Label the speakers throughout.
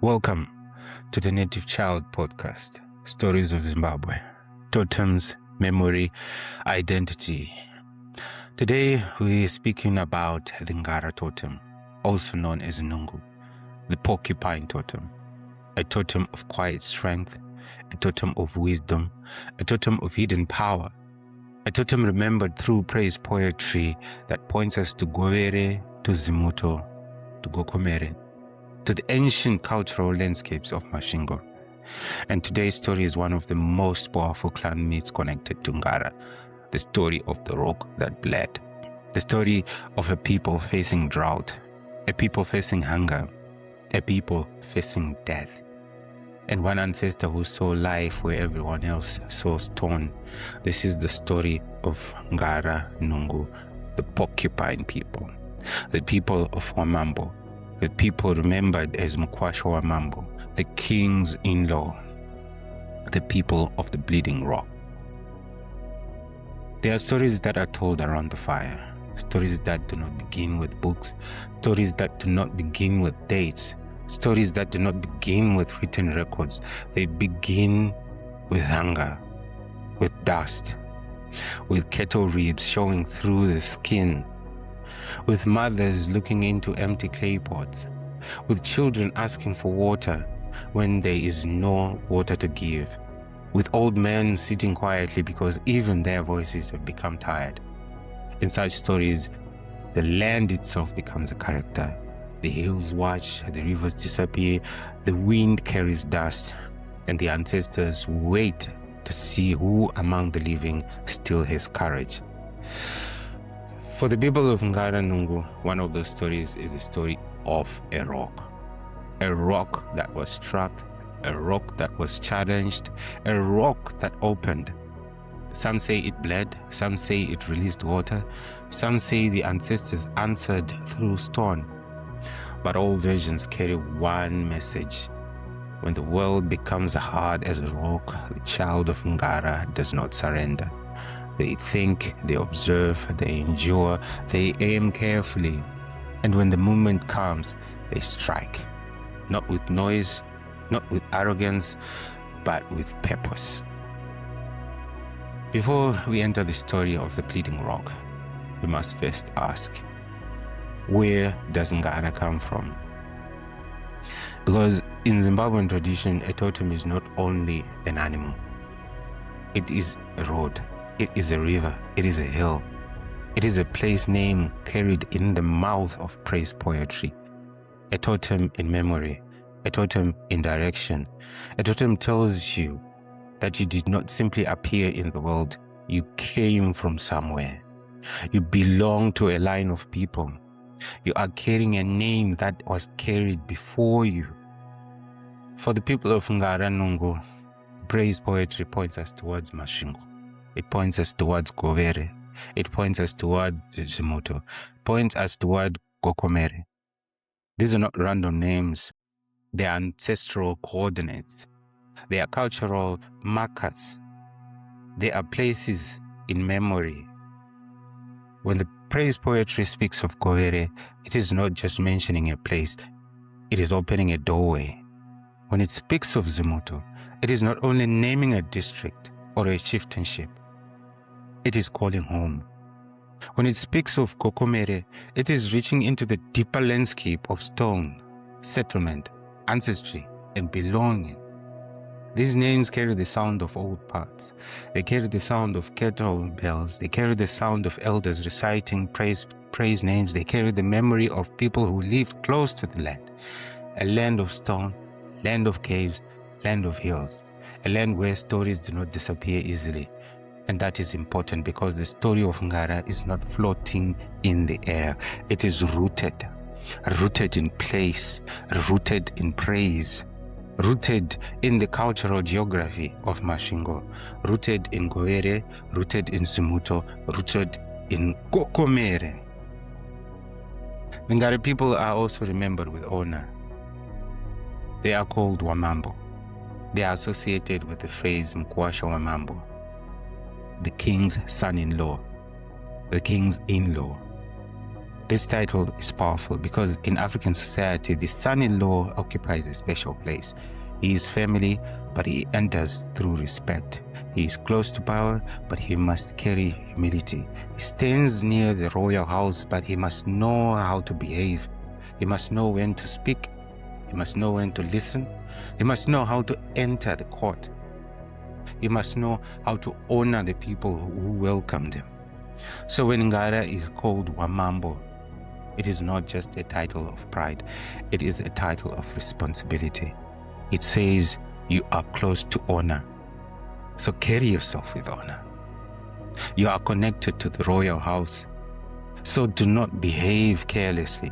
Speaker 1: Welcome to the Native Child Podcast, Stories of Zimbabwe, Totems, Memory, Identity. Today we're speaking about the Ngara Totem, also known as Nungu, the Porcupine Totem, a totem of quiet strength, a totem of wisdom, a totem of hidden power, a totem remembered through praise poetry that points us to Govere, to Zimuto, to Gokomere, to the ancient cultural landscapes of Masvingo. And today's story is one of the most powerful clan myths connected to Ngara, the story of the rock that bled, the story of a people facing drought, a people facing hunger, a people facing death, and one ancestor who saw life where everyone else saw stone. This is the story of Ngara Nungu, the Porcupine people, the people of Wamambo, the people remembered as Mukwasha Wamambo, the king's in-law, the people of the Bleeding Rock. There are stories that are told around the fire, stories that do not begin with books, stories that do not begin with dates, stories that do not begin with written records. They begin with hunger, with dust, with cattle ribs showing through the skin, with mothers looking into empty clay pots, with children asking for water when there is no water to give, with old men sitting quietly because even their voices have become tired. In such stories, the land itself becomes a character. The hills watch, the rivers disappear, the wind carries dust, and the ancestors wait to see who among the living still has courage. For the people of Ngara Nungu, one of those stories is the story of a rock that was struck, a rock that was challenged, a rock that opened. Some say it bled, some say it released water, some say the ancestors answered through stone. But all versions carry one message. When the world becomes hard as a rock, the child of Ngara does not surrender. They think, they observe, they endure, they aim carefully. And when the moment comes, they strike. Not with noise, not with arrogance, but with purpose. Before we enter the story of the Bleeding Rock, we must first ask, where does Ngara come from? Because in Zimbabwean tradition, a totem is not only an animal. It is a road. It is a river. It is a hill. It is a place name carried in the mouth of praise poetry. A totem in memory. A totem in direction. A totem tells you that you did not simply appear in the world. You came from somewhere. You belong to a line of people. You are carrying a name that was carried before you. For the people of Ngara Nungu, praise poetry points us towards Masvingo. It points us towards Govere. It points us toward Zimuto. Points us toward Gokomere. These are not random names. They are ancestral coordinates. They are cultural markers. They are places in memory. When the praise poetry speaks of Govere, it is not just mentioning a place. It is opening a doorway. When it speaks of Zimuto, it is not only naming a district or a chieftainship. It is calling home. When it speaks of Gokomere, it is reaching into the deeper landscape of stone, settlement, ancestry, and belonging. These names carry the sound of old paths. They carry the sound of kettle bells. They carry the sound of elders reciting praise names. They carry the memory of people who lived close to the land. A land of stone, land of caves, land of hills. A land where stories do not disappear easily. And that is important because the story of Ngara is not floating in the air. It is rooted in place, rooted in praise, rooted in the cultural geography of Masvingo, rooted in Govere, rooted in Zimuto, rooted in Gokomere. The Ngara people are also remembered with honor. They are called Wamambo. They are associated with the phrase Mukwasha Wamambo, the king's son-in-law, the king's in-law. This title is powerful because in African society, the son-in-law occupies a special place. He is family, but he enters through respect. He is close to power, but he must carry humility. He stands near the royal house, but he must know how to behave. He must know when to speak. He must know when to listen. He must know how to enter the court. He must know how to honor the people who welcomed him. So when Ngara is called Wamambo, it is not just a title of pride. It is a title of responsibility. It says you are close to honor. So carry yourself with honor. You are connected to the royal house. So do not behave carelessly.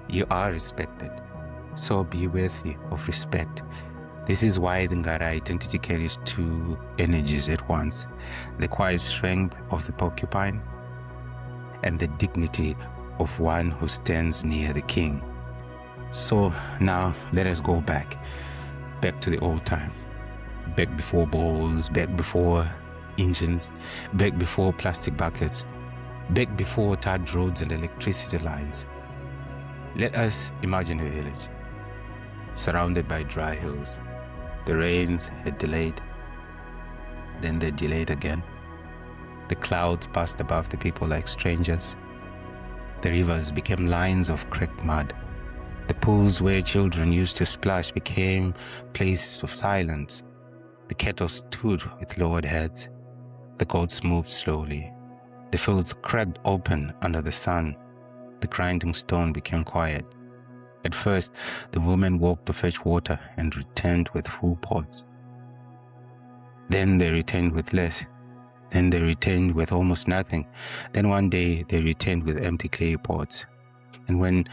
Speaker 1: You are respected. So be worthy of respect. This is why the Ngara identity carries two energies at once: the quiet strength of the porcupine and the dignity of one who stands near the king. So now let us go back to the old time, back before bowls, back before engines, back before plastic buckets, back before tarred roads and electricity lines. Let us imagine a village surrounded by dry hills. The rains had delayed, then they delayed again. The clouds passed above the people like strangers. The rivers became lines of cracked mud. The pools where children used to splash became places of silence. The cattle stood with lowered heads. The goats moved slowly. The fields cracked open under the sun. The grinding stone became quiet. At first, the women walked to fetch water and returned with full pots. Then they returned with less. Then they returned with almost nothing. Then one day they returned with empty clay pots. And when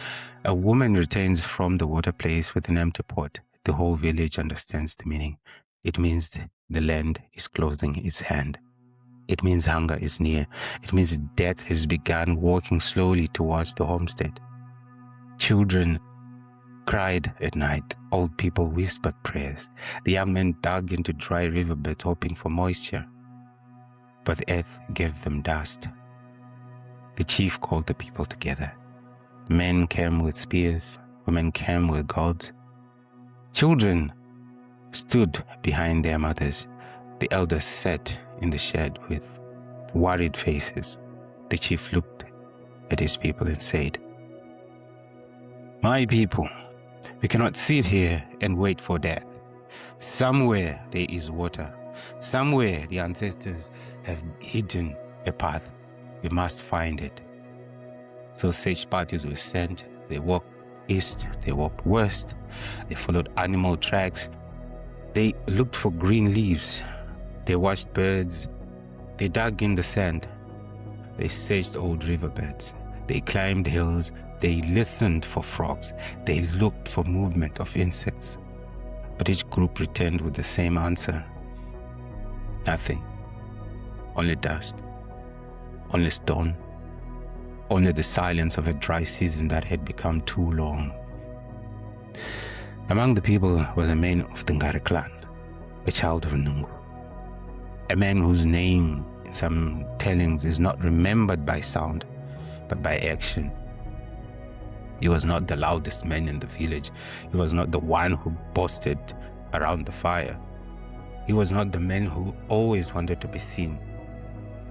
Speaker 1: a woman returns from the water place with an empty pot, the whole village understands the meaning. It means the land is closing its hand. It means hunger is near. It means death has begun walking slowly towards the homestead. Children cried at night. Old people whispered prayers. The young men dug into dry riverbeds hoping for moisture. But the earth gave them dust. The chief called the people together. Men came with spears. Women came with gods. Children stood behind their mothers. The elders sat in the shed with worried faces. The chief looked at his people and said, "My people, we cannot sit here and wait for death. Somewhere there is water. Somewhere the ancestors have hidden a path. We must find it." So search parties were sent. They walked east, they walked west, they followed animal tracks. They looked for green leaves. They watched birds. They dug in the sand. They searched old riverbeds. They climbed hills. They listened for frogs. They looked for movement of insects. But each group returned with the same answer. Nothing. Only dust. Only stone. Only the silence of a dry season that had become too long. Among the people was a man of the Ngara clan, a child of Nungu. A man whose name in some tellings is not remembered by sound, but by action. He was not the loudest man in the village. He was not the one who boasted around the fire. He was not the man who always wanted to be seen,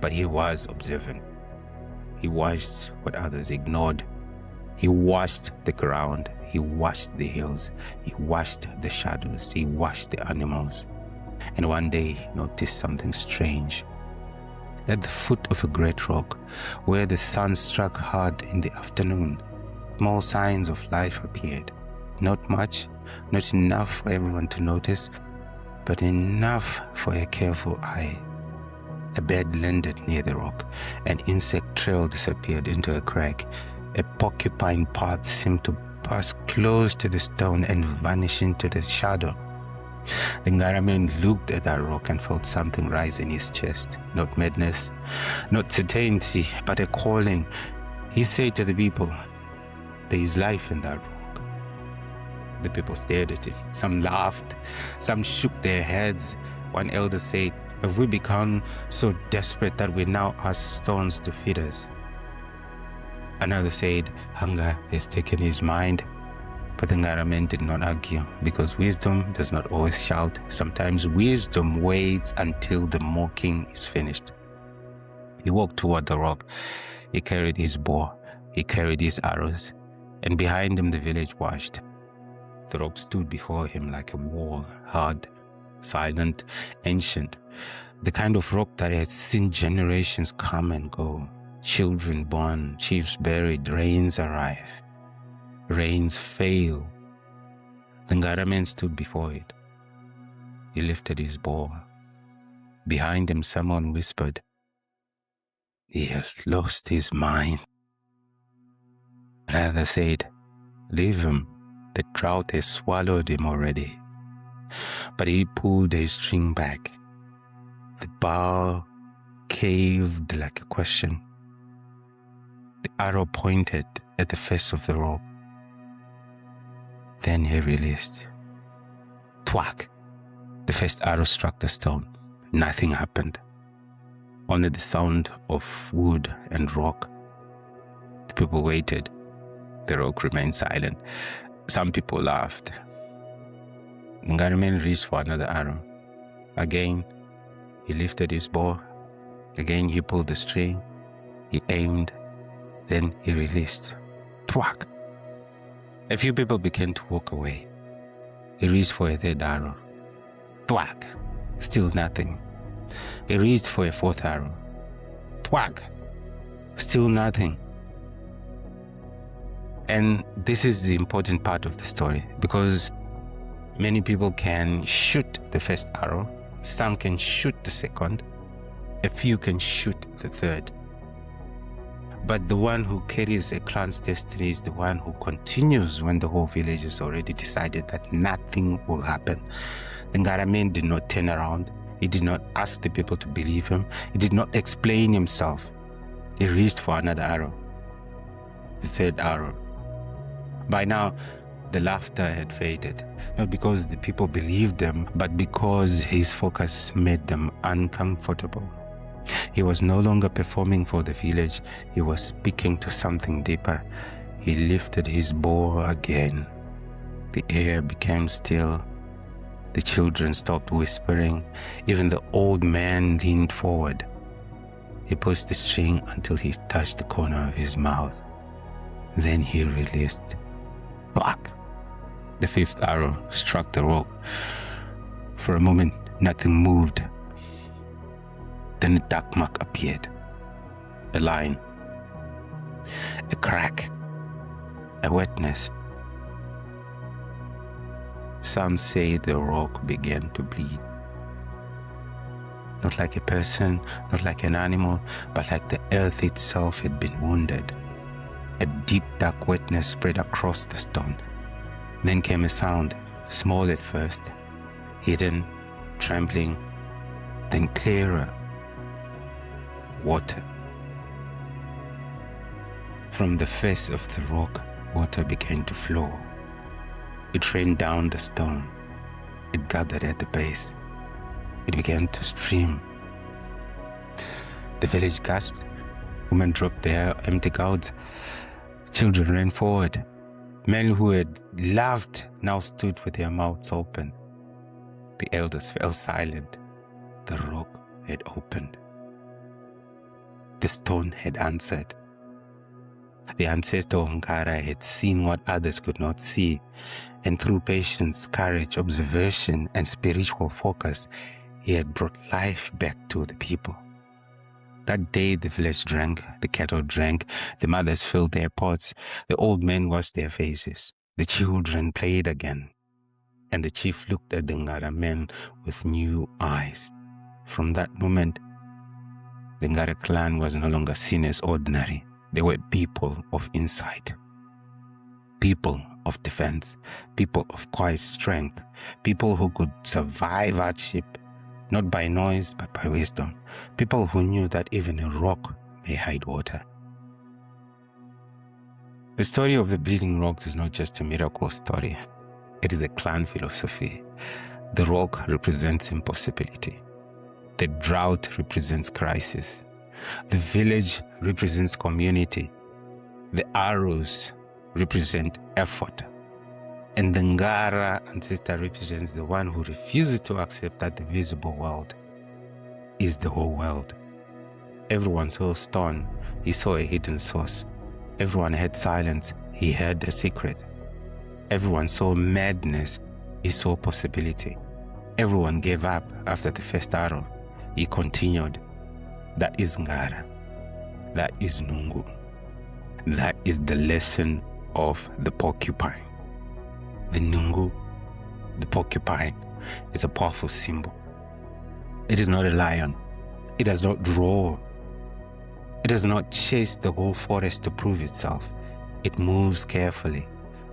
Speaker 1: but he was observant. He watched what others ignored. He watched the ground. He watched the hills. He watched the shadows. He watched the animals. And one day he noticed something strange. At the foot of a great rock, where the sun struck hard in the afternoon, small signs of life appeared. Not much, not enough for everyone to notice, but enough for a careful eye. A bird landed near the rock. An insect trail disappeared into a crack. A porcupine path seemed to pass close to the stone and vanish into the shadow. The Ngara man looked at that rock and felt something rise in his chest. Not madness, not certainty, but a calling. He said to the people, "There is life in that rock." The people stared at it. Some laughed, some shook their heads. One elder said, "Have we become so desperate that we now ask stones to feed us?" Another said, hunger has taken his mind. But the Ngara men did not argue, because wisdom does not always shout. Sometimes wisdom waits until the mocking is finished. He walked toward the rock. He carried his bow. He carried his arrows. And behind him the village watched. The rock stood before him like a wall, hard, silent, ancient. The kind of rock that had seen generations come and go. Children born, chiefs buried, rains arrive. Rains fail. The Ngara man stood before it. He lifted his bow. Behind him someone whispered, "He has lost his mind." Another said, "Leave him. The drought has swallowed him already." But he pulled a string back. The bow caved like a question. The arrow pointed at the face of the rock. Then he released. Thwack! The first arrow struck the stone. Nothing happened. Only the sound of wood and rock. The people waited. The rock remained silent. Some people laughed. Ngara man reached for another arrow. Again, he lifted his bow. Again, he pulled the string. He aimed. Then he released. Thwack! A few people began to walk away. He reached for a third arrow. Thwack! Still nothing. He reached for a fourth arrow. Thwack! Still nothing. And this is the important part of the story, because many people can shoot the first arrow, some can shoot the second, a few can shoot the third. But the one who carries a clan's destiny is the one who continues when the whole village has already decided that nothing will happen. The Ngara man did not turn around. He did not ask the people to believe him. He did not explain himself. He reached for another arrow. The third arrow. By now, the laughter had faded. Not because the people believed them, but because his focus made them uncomfortable. He was no longer performing for the village. He was speaking to something deeper. He lifted his bow again. The air became still. The children stopped whispering. Even the old man leaned forward. He pushed the string until he touched the corner of his mouth. Then he released. Whack! The fifth arrow struck the rock. For a moment, nothing moved. Then a dark mark appeared. A line. A crack. A wetness. Some say the rock began to bleed. Not like a person, not like an animal, but like the earth itself had been wounded. A deep dark wetness spread across the stone. Then came a sound, small at first, hidden, trembling, then clearer. Water. From the face of the rock, water began to flow. It rained down the stone. It gathered at the base. It began to stream. The village gasped. Women dropped their empty gourds. Children ran forward. Men who had laughed now stood with their mouths open. The elders fell silent. The rock had opened. The stone had answered. The ancestor of Ngara had seen what others could not see, and through patience, courage, observation, and spiritual focus, he had brought life back to the people. That day the village drank, the cattle drank, the mothers filled their pots, the old men washed their faces, the children played again, and the chief looked at the Ngara men with new eyes. From that moment, the Ngara clan was no longer seen as ordinary. They were people of insight, people of defense, people of quiet strength, people who could survive hardship, not by noise, but by wisdom, people who knew that even a rock may hide water. The story of the bleeding rock is not just a miracle story. It is a clan philosophy. The rock represents impossibility. The drought represents crisis. The village represents community. The arrows represent effort. And the Ngara ancestor represents the one who refuses to accept that the visible world is the whole world. Everyone saw stone, he saw a hidden source. Everyone had silence, he heard a secret. Everyone saw madness, he saw possibility. Everyone gave up after the first arrow, he continued. That is Ngara. That is Nungu. That is the lesson of the porcupine. The Nungu, the porcupine, is a powerful symbol. It is not a lion. It does not roar. It does not chase the whole forest to prove itself. It moves carefully.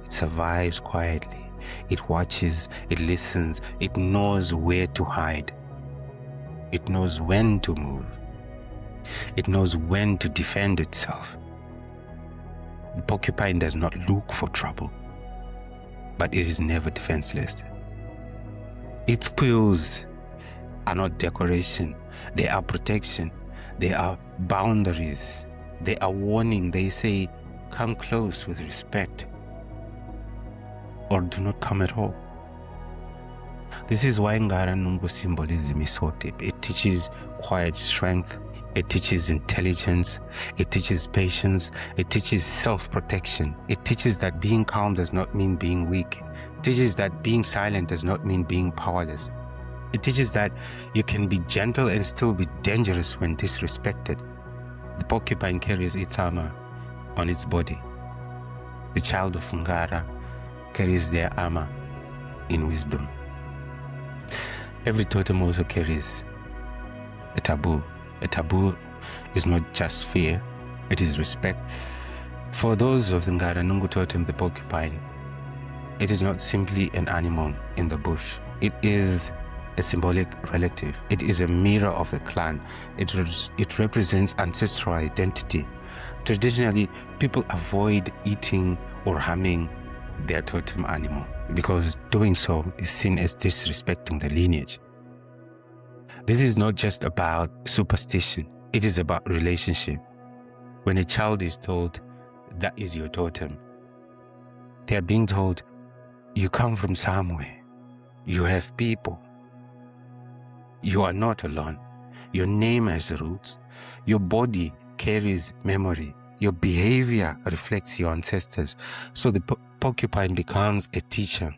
Speaker 1: It survives quietly. It watches. It listens. It knows where to hide. It knows when to move. It knows when to defend itself. The porcupine does not look for trouble, but it is never defenseless. Its quills are not decoration. They are protection. They are boundaries. They are warning. They say, come close with respect, or do not come at all. This is why Ngara Nungu symbolism is so deep. It teaches quiet strength. It teaches intelligence. It teaches patience. It teaches self-protection. It teaches that being calm does not mean being weak. It teaches that being silent does not mean being powerless. It teaches that you can be gentle and still be dangerous when disrespected. The porcupine carries its armor on its body. The child of Ngara carries their armor in wisdom. Every totem also carries a taboo. A taboo is not just fear, it is respect. For those of the Ngara Nungu totem, the porcupine, it is not simply an animal in the bush. It is a symbolic relative. It is a mirror of the clan. It represents ancestral identity. Traditionally, people avoid eating or harming their totem animal because doing so is seen as disrespecting the lineage. This is not just about superstition, it is about relationship. When a child is told, that is your totem, they are being told, you come from somewhere, you have people, you are not alone, your name has roots, your body carries memory, your behavior reflects your ancestors. So the porcupine becomes a teacher.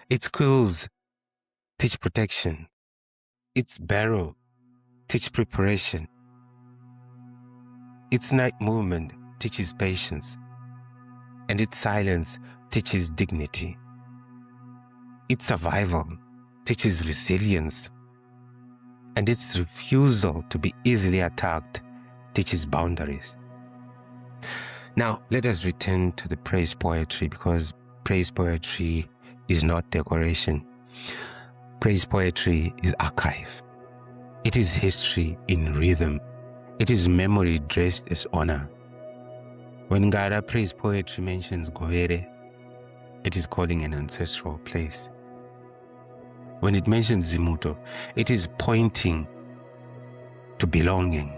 Speaker 1: Its quills teach protection. Its barrow teaches preparation. Its night movement teaches patience. And its silence teaches dignity. Its survival teaches resilience. And its refusal to be easily attacked teaches boundaries. Now, let us return to the praise poetry, because praise poetry is not decoration. Praise poetry is archive. It is history in rhythm. It is memory dressed as honor. When Ngara praise poetry mentions Govere, it is calling an ancestral place. When it mentions Zimuto, it is pointing to belonging.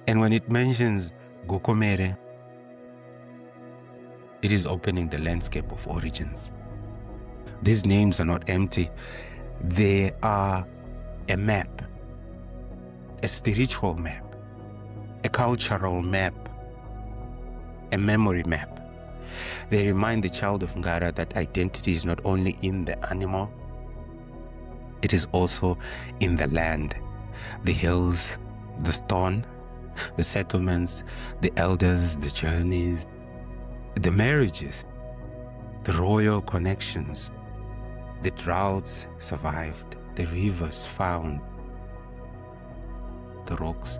Speaker 1: And when it mentions Gokomere, it is opening the landscape of origins. These names are not empty. They are a map, a spiritual map, a cultural map, a memory map. They remind the child of Ngara that identity is not only in the animal, it is also in the land, the hills, the stone, the settlements, the elders, the journeys, the marriages, the royal connections. The droughts survived, the rivers found, the rocks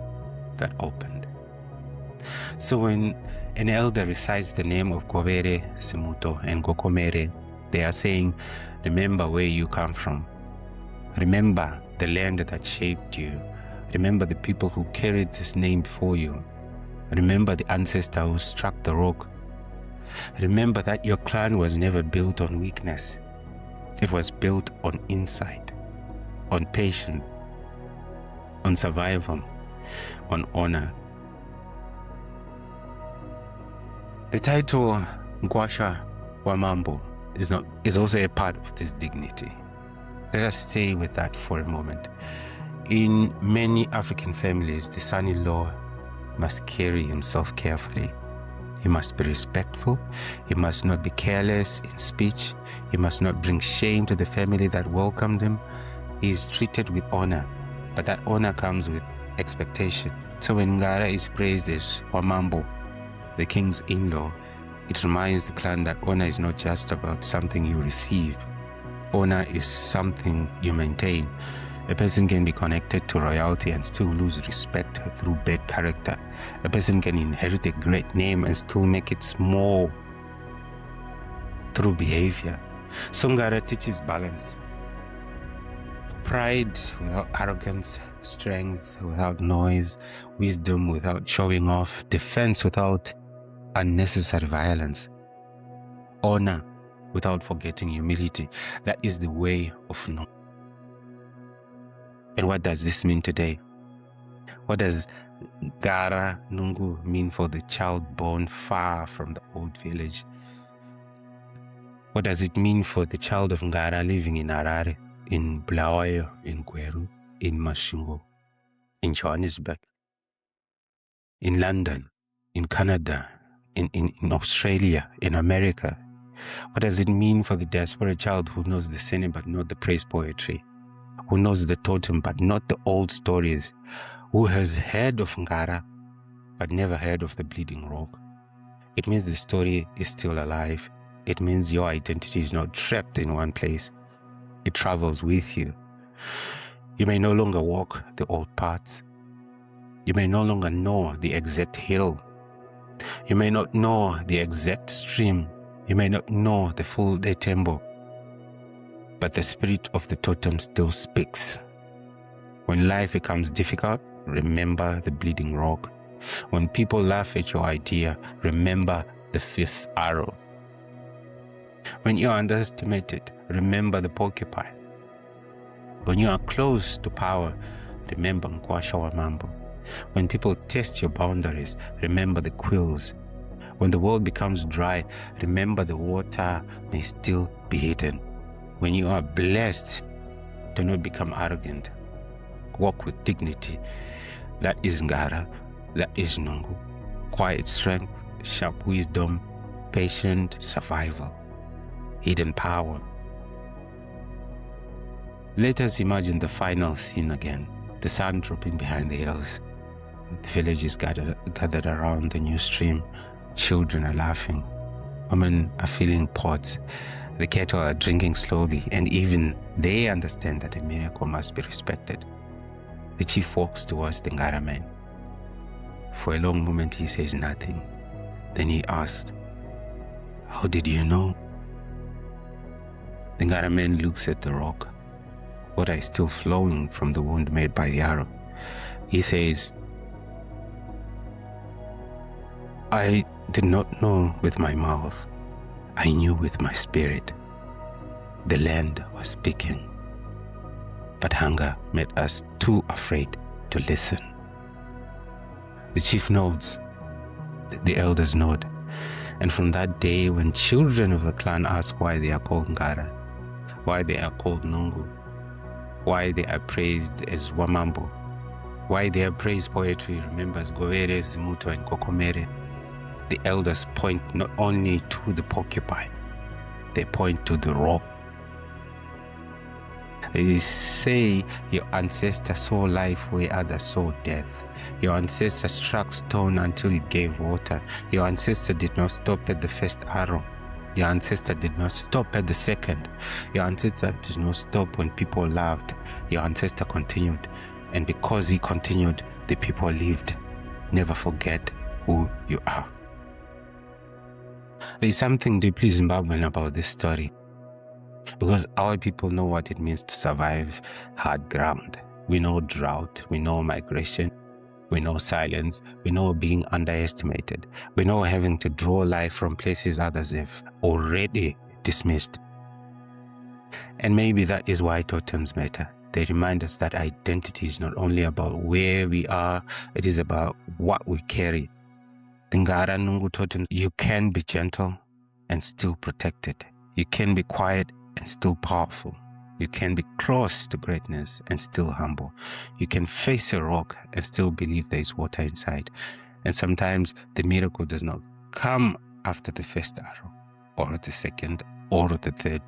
Speaker 1: that opened. So when an elder recites the name of Govere, Simuto, and Gokomere, they are saying, remember where you come from. Remember the land that shaped you. Remember the people who carried this name before you. Remember the ancestor who struck the rock. Remember that your clan was never built on weakness. It was built on insight, on patience, on survival, on honor. The title Ngwasha Wamambo is also a part of this dignity. Let us stay with that for a moment. In many African families, the son-in-law must carry himself carefully. He must be respectful. He must not be careless in speech. He must not bring shame to the family that welcomed him. He is treated with honor, but that honor comes with expectation. So when Ngara is praised as Wamambo, the king's in-law, it reminds the clan that honor is not just about something you receive. Honor is something you maintain. A person can be connected to royalty and still lose respect through bad character. A person can inherit a great name and still make it small through behavior. So Ngara teaches balance. Pride without arrogance, strength without noise, wisdom without showing off, defense without unnecessary violence, honor without forgetting humility. That is the way of Nungu. And what does this mean today? What does Ngara Nungu mean for the child born far from the old village? What does it mean for the child of Ngara living in Harare, in Bulawayo, in Gweru, in Masvingo, in Johannesburg, in London, in Canada, in Australia, in America? What does it mean for the diaspora child who knows the singing but not the praise poetry, who knows the totem but not the old stories, who has heard of Ngara but never heard of the Bleeding Rock? It means the story is still alive. It means your identity is not trapped in one place. It travels with you. You may no longer walk the old paths. You may no longer know the exact hill. You may not know the exact stream. You may not know the full day temple. But the spirit of the totem still speaks. When life becomes difficult, remember the Bleeding Rock. When people laugh at your idea, remember the fifth arrow. When you are underestimated, remember the porcupine. When you are close to power, remember Ngwasha Wamambo. When people test your boundaries, remember the quills. When the world becomes dry, remember the water may still be hidden. When you are blessed, do not become arrogant. Walk with dignity. That is Ngara. That is Nungu. Quiet strength, sharp wisdom, patient survival, hidden power. Let us imagine the final scene again. The sun dropping behind the hills. The village is gathered around the new stream. Children are laughing. Women are filling pots. The cattle are drinking slowly, and even they understand that a miracle must be respected. The chief walks towards the Ngara man. For a long moment he says nothing. Then he asks, "How did you know?" The Ngara man looks at the rock. Water is still flowing from the wound made by the arrow. He says, "I did not know with my mouth. I knew with my spirit." The land was speaking, but hunger made us too afraid to listen. The chief nods, the elders nod, and from that day when children of the clan ask why they are called Ngara, why they are called Nungu, why they are praised as Wamambo, why their praise poetry remembers Govere, Zimuto, and Kokomere, the elders point not only to the porcupine, they point to the rock. They say your ancestor saw life where others saw death. Your ancestor struck stone until it gave water. Your ancestor did not stop at the first arrow. Your ancestor did not stop at the second. Your ancestor did not stop when people laughed. Your ancestor continued. And because he continued, the people lived. Never forget who you are. There is something deeply Zimbabwean about this story, because our people know what it means to survive hard ground. We know drought, we know migration, we know silence, we know being underestimated, we know having to draw life from places others have already dismissed. And maybe that is why totems matter. They remind us that identity is not only about where we are, it is about what we carry. The Ngara Nungu totems, you can be gentle and still protected. You can be quiet and still powerful. You can be close to greatness and still humble. You can face a rock and still believe there is water inside. And sometimes the miracle does not come after the first arrow, or the second, or the third,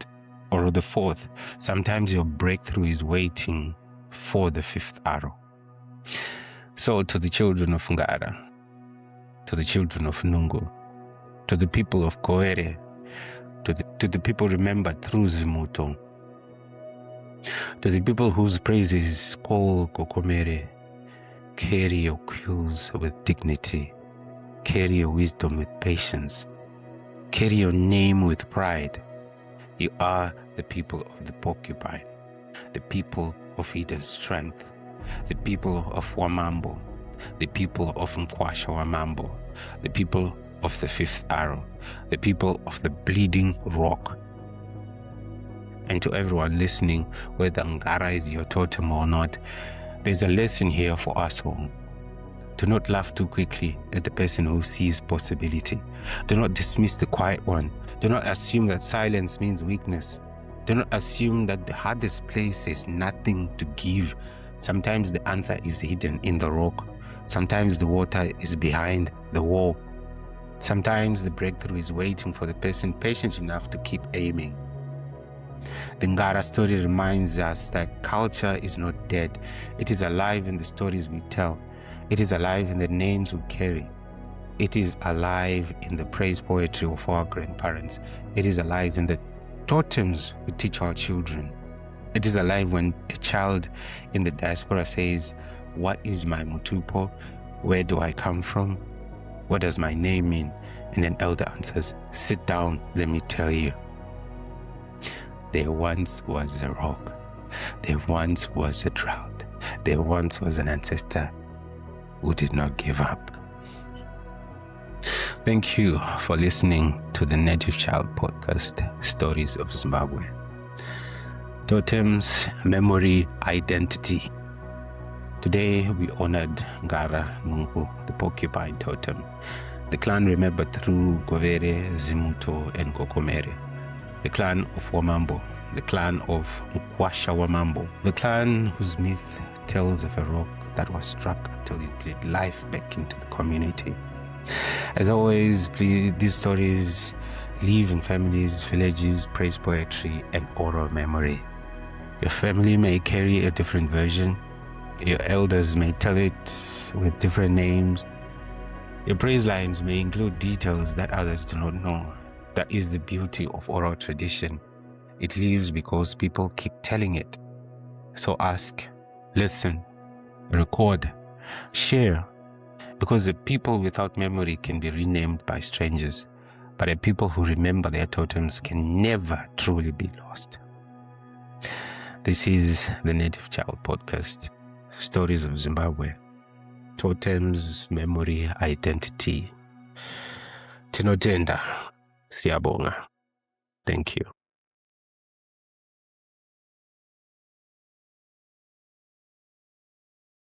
Speaker 1: or the fourth. Sometimes your breakthrough is waiting for the fifth arrow. So to the children of Ngara, to the children of Nungu, to the people of Koere, to the people remembered through Zimuto, to the people whose praises call Kokomere, carry your quills with dignity, carry your wisdom with patience, carry your name with pride. You are the people of the Porcupine, the people of hidden strength, the people of Wamambo, the people of Nkwasha Wamambo, the people of the fifth arrow, the people of the bleeding rock. And to everyone listening, whether Ngara is your totem or not, there's a lesson here for us all. Do not laugh too quickly at the person who sees possibility. Do not dismiss the quiet one. Do not assume that silence means weakness. Do not assume that the hardest place is nothing to give. Sometimes the answer is hidden in the rock. Sometimes the water is behind the wall. Sometimes the breakthrough is waiting for the person patient enough to keep aiming. The Ngara story reminds us that culture is not dead. It is alive in the stories we tell. It is alive in the names we carry. It is alive in the praise poetry of our grandparents. It is alive in the totems we teach our children. It is alive when a child in the diaspora says, "What is my mutupo? Where do I come from? What does my name mean?" And an elder answers, "Sit down, let me tell you. There once was a rock. There once was a drought. There once was an ancestor who did not give up." Thank you for listening to the Native Child Podcast, Stories of Zimbabwe. Totems, memory, identity. Today we honored Ngara Nungu, the Porcupine Totem, the clan remembered through Govere, Zimuto, and Kokomere, the clan of Wamambo, the clan of Nkwasha Wamambo, the clan whose myth tells of a rock that was struck until it breathed life back into the community. As always, please, these stories live in families, villages, praise poetry, and oral memory. Your family may carry a different version. Your elders may tell it with different names. Your praise lines may include details that others do not know. That is the beauty of oral tradition. It lives because people keep telling it. So ask, listen, record, share. Because a people without memory can be renamed by strangers, but a people who remember their totems can never truly be lost. This is the Native Child Podcast, Stories of Zimbabwe. Totems, memory, identity. Tinotenda, siyabonga. Thank you.